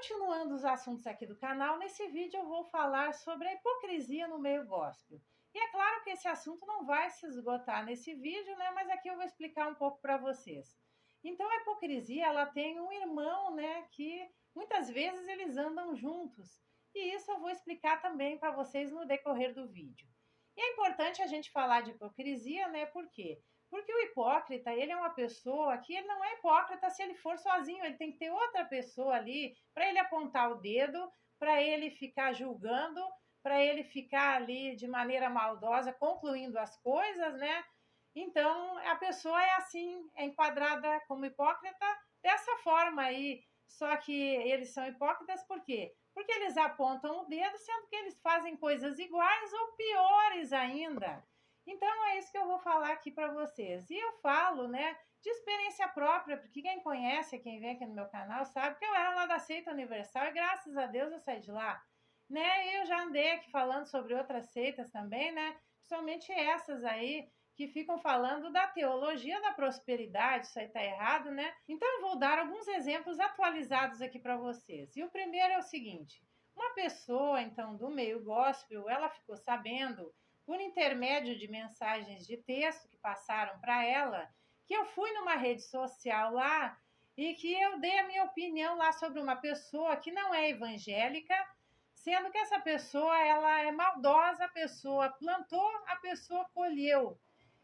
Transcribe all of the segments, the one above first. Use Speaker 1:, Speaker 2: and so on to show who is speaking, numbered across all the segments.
Speaker 1: Continuando os assuntos aqui do canal, nesse vídeo eu vou falar sobre a hipocrisia no meio gospel. E é claro que esse assunto não vai se esgotar nesse vídeo, né? Mas aqui eu vou explicar um pouco para vocês. Então a hipocrisia, ela tem um irmão, né? Que muitas vezes eles andam juntos. E isso eu vou explicar também para vocês no decorrer do vídeo. E é importante a gente falar de hipocrisia, né? Por quê? Porque o hipócrita, ele é uma pessoa que ele não é hipócrita se ele for sozinho, ele tem que ter outra pessoa ali para ele apontar o dedo, para ele ficar julgando, para ele ficar ali de maneira maldosa, concluindo as coisas, né? Então, a pessoa é assim, é enquadrada como hipócrita dessa forma aí. Só que eles são hipócritas por quê? Porque eles apontam o dedo, sendo que eles fazem coisas iguais ou piores ainda. Então, é isso que eu vou falar aqui para vocês. E eu falo, né, de experiência própria, porque quem conhece, quem vem aqui no meu canal, sabe que eu era lá da Seita Universal e graças a Deus eu saí de lá. Né? E eu já andei aqui falando sobre outras seitas também, né? Principalmente essas aí, que ficam falando da teologia da prosperidade, isso aí tá errado, né? Então eu vou dar alguns exemplos atualizados aqui para vocês. E o primeiro é o seguinte: uma pessoa, então, do meio gospel, ela ficou sabendo, por intermédio de mensagens de texto que passaram para ela, que eu fui numa rede social lá e que eu dei a minha opinião lá sobre uma pessoa que não é evangélica, sendo que essa pessoa, ela é maldosa, a pessoa plantou, a pessoa colheu.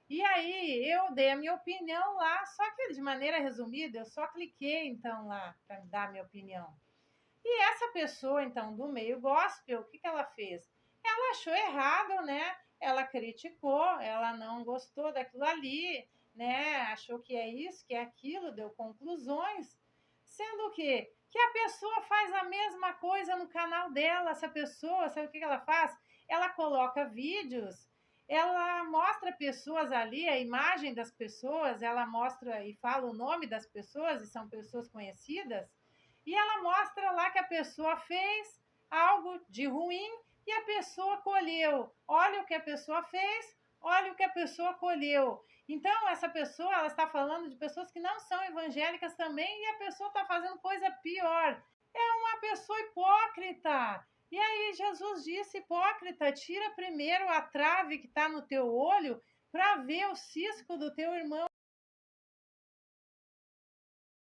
Speaker 1: E aí eu dei a minha opinião lá, só que de maneira resumida, eu só cliquei então lá para dar a minha opinião. E essa pessoa, então, do meio gospel, o que ela fez? Ela achou errado, né? Ela criticou, ela não gostou daquilo ali, né? Achou que é isso, que é aquilo, deu conclusões, sendo que a pessoa faz a mesma coisa no canal dela. Essa pessoa, sabe o que ela faz? Ela coloca vídeos, ela mostra pessoas ali, a imagem das pessoas, ela mostra e fala o nome das pessoas, e são pessoas conhecidas, e ela mostra lá que a pessoa fez algo de ruim e a pessoa colheu. Olha o que a pessoa fez, olha o que a pessoa colheu. Então, essa pessoa, ela está falando de pessoas que não são evangélicas também, e a pessoa está fazendo coisa pior. É uma pessoa hipócrita. E aí Jesus disse: hipócrita, tira primeiro a trave que está no teu olho para ver o cisco do teu irmão.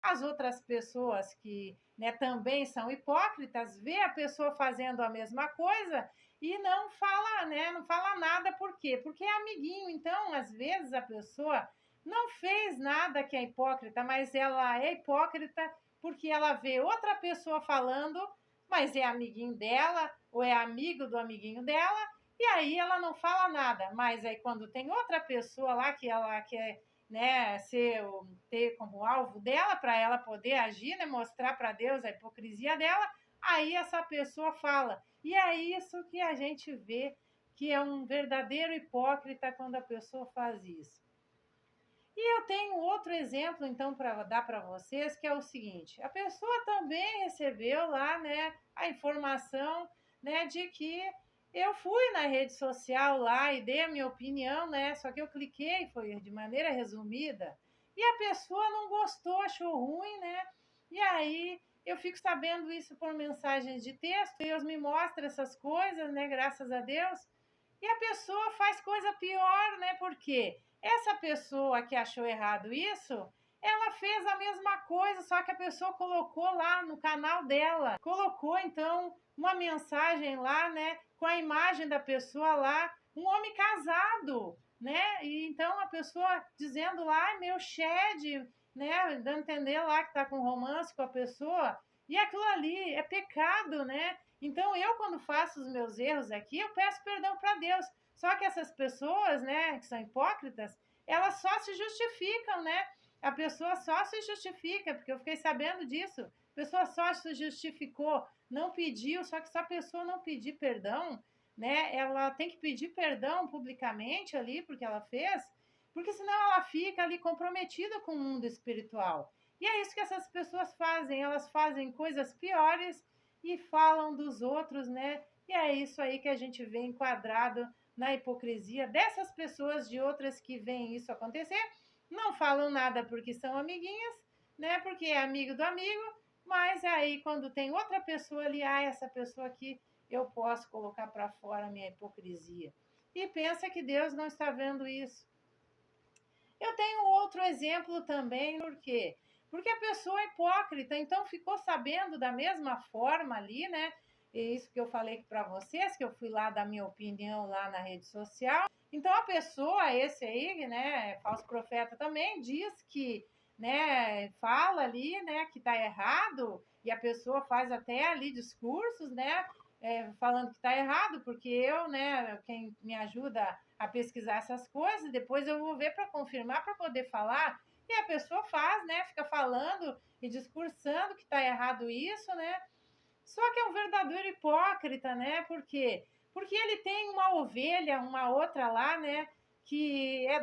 Speaker 1: As outras pessoas que, né, também são hipócritas, vê a pessoa fazendo a mesma coisa e não fala, né, não fala nada. Por quê? Porque é amiguinho. Então, às vezes a pessoa não fez nada que é hipócrita, mas ela é hipócrita porque ela vê outra pessoa falando, mas é amiguinho dela ou é amigo do amiguinho dela, e aí ela não fala nada. Mas aí quando tem outra pessoa lá que ela quer, né, ter como alvo dela, para ela poder agir, né, mostrar para Deus a hipocrisia dela, aí essa pessoa fala. E é isso que a gente vê, que é um verdadeiro hipócrita quando a pessoa faz isso. E eu tenho outro exemplo, então, para dar para vocês, que é o seguinte: a pessoa também recebeu lá, né, a informação, né, de que eu fui na rede social lá e dei a minha opinião, né, só que eu cliquei, foi de maneira resumida, e a pessoa não gostou, achou ruim, né, e aí eu fico sabendo isso por mensagens de texto, Deus me mostra essas coisas, né, graças a Deus, e a pessoa faz coisa pior, né, porque essa pessoa que achou errado isso, ela fez a mesma coisa, só que a pessoa colocou lá no canal dela, colocou então uma mensagem lá, né, com a imagem da pessoa lá, um homem casado, né, e então a pessoa dizendo lá, meu Shed, né, dando a entender lá que tá com romance com a pessoa, e aquilo ali é pecado, né. Então eu, quando faço os meus erros aqui, eu peço perdão para Deus. Só que essas pessoas, né, que são hipócritas, elas só se justificam, né? A pessoa só se justifica, porque eu fiquei sabendo disso. A pessoa só se justificou, não pediu, só que se a pessoa não pedir perdão, né, ela tem que pedir perdão publicamente ali porque ela fez, porque senão ela fica ali comprometida com o mundo espiritual. E é isso que essas pessoas fazem, elas fazem coisas piores e falam dos outros, né? E é isso aí que a gente vê enquadrado na hipocrisia dessas pessoas, de outras que veem isso acontecer, não falam nada porque são amiguinhas, né? Porque é amigo do amigo, Mas aí, quando tem outra pessoa ali, essa pessoa aqui, eu posso colocar para fora a minha hipocrisia. E pensa que Deus não está vendo isso. Eu tenho outro exemplo também, por quê? Porque a pessoa é hipócrita, então ficou sabendo da mesma forma ali, né? E isso que eu falei para vocês, que eu fui lá dar minha opinião lá na rede social. Então a pessoa, esse aí, né, falso profeta também, diz que, né, fala ali, né, que tá errado, e a pessoa faz até ali discursos, né, falando que tá errado, porque eu, né, quem me ajuda a pesquisar essas coisas, depois eu vou ver para confirmar, para poder falar, e a pessoa faz, né, fica falando e discursando que tá errado isso, né, só que é um verdadeiro hipócrita, né? Por quê? Porque ele tem uma ovelha, uma outra lá, né? Que é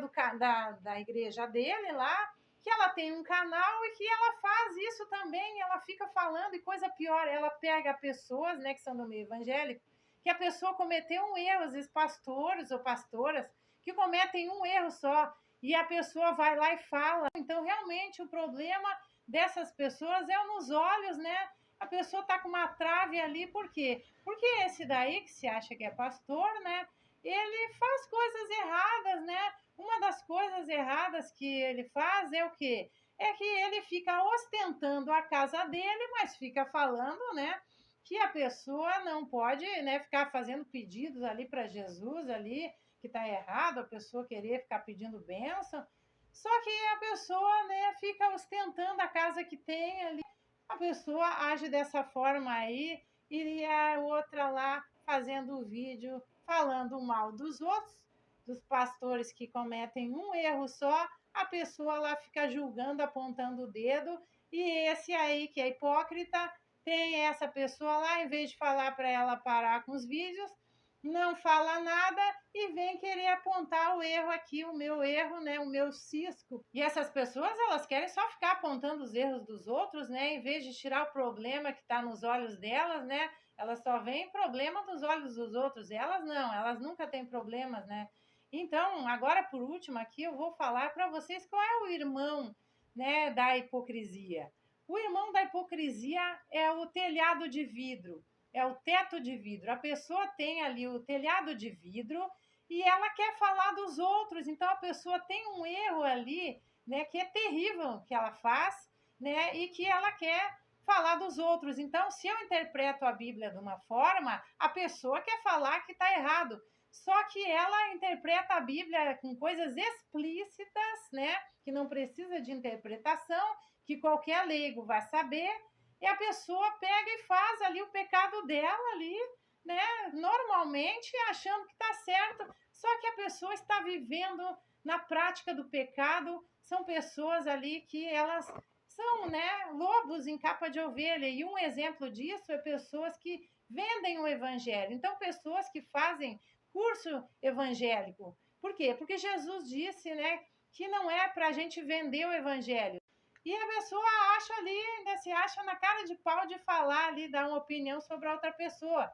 Speaker 1: da igreja dele lá, que ela tem um canal e que ela faz isso também. Ela fica falando e coisa pior, ela pega pessoas, né, que são do meio evangélico, que a pessoa cometeu um erro, às vezes pastores ou pastoras, que cometem um erro só, e a pessoa vai lá e fala. Então, realmente, o problema dessas pessoas é nos olhos, né? A pessoa está com uma trave ali, por quê? Porque esse daí, que se acha que é pastor, né? Ele faz coisas erradas, né? Uma das coisas erradas que ele faz é o quê? É que ele fica ostentando a casa dele, mas fica falando, né? Que a pessoa não pode, né, ficar fazendo pedidos ali para Jesus ali, que está errado, a pessoa querer ficar pedindo bênção. Só que a pessoa, né, fica ostentando a casa que tem ali, a pessoa age dessa forma aí e a outra lá fazendo o vídeo falando mal dos outros, dos pastores que cometem um erro só, a pessoa lá fica julgando, apontando o dedo, e esse aí que é hipócrita tem essa pessoa lá, em vez de falar para ela parar com os vídeos, não fala nada e vem querer apontar o erro aqui, o meu erro, né, o meu cisco. E essas pessoas, elas querem só ficar apontando os erros dos outros, né, em vez de tirar o problema que está nos olhos delas, né, elas só veem problema dos olhos dos outros, elas não, elas nunca têm problemas, né. Então, agora por último aqui, eu vou falar para vocês qual é o irmão, né, da hipocrisia. O irmão da hipocrisia é o telhado de vidro, é o teto de vidro. A pessoa tem ali o telhado de vidro e ela quer falar dos outros. Então a pessoa tem um erro ali, né, que é terrível que ela faz, né, e que ela quer falar dos outros. Então, se eu interpreto a Bíblia de uma forma, a pessoa quer falar que está errado. Só que ela interpreta a Bíblia com coisas explícitas, né, que não precisa de interpretação, que qualquer leigo vai saber, e a pessoa pega e faz ali o pecado dela ali, né? Normalmente achando que está certo, só que a pessoa está vivendo na prática do pecado. São pessoas ali que elas são, né, lobos em capa de ovelha. E um exemplo disso é pessoas que vendem o evangelho. Então, pessoas que fazem curso evangélico. Por quê? Porque Jesus disse, né, que não é para a gente vender o evangelho. E a pessoa acha ali, ainda se acha na cara de pau de falar ali, dar uma opinião sobre a outra pessoa.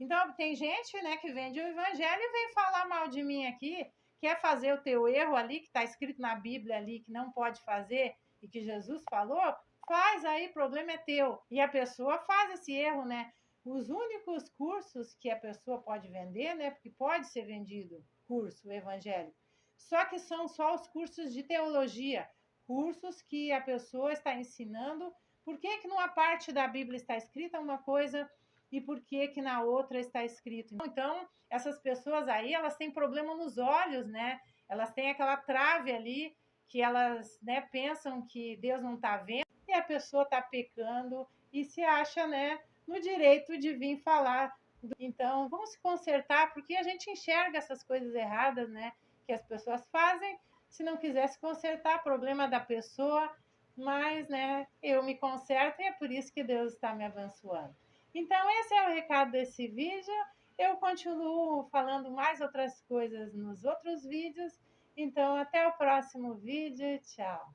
Speaker 1: Então, tem gente, né, que vende o evangelho e vem falar mal de mim aqui, quer fazer o teu erro ali, que está escrito na Bíblia ali, que não pode fazer, e que Jesus falou, faz aí, problema é teu. E a pessoa faz esse erro, né? Os únicos cursos que a pessoa pode vender, né, porque pode ser vendido curso evangélico, só que são só os cursos de teologia, cursos que a pessoa está ensinando por que numa parte da Bíblia está escrita uma coisa e por que na outra está escrito. Então, essas pessoas aí, elas têm problema nos olhos, né? Elas têm aquela trave ali que elas, né, pensam que Deus não está vendo e a pessoa está pecando e se acha, né, no direito de vir falar. Então, vamos se consertar, porque a gente enxerga essas coisas erradas, né, que as pessoas fazem. Se não quiser se consertar, problema da pessoa, mas, né, eu me conserto e é por isso que Deus está me abençoando. Então, esse é o recado desse vídeo. Eu continuo falando mais outras coisas nos outros vídeos. Então, até o próximo vídeo. Tchau!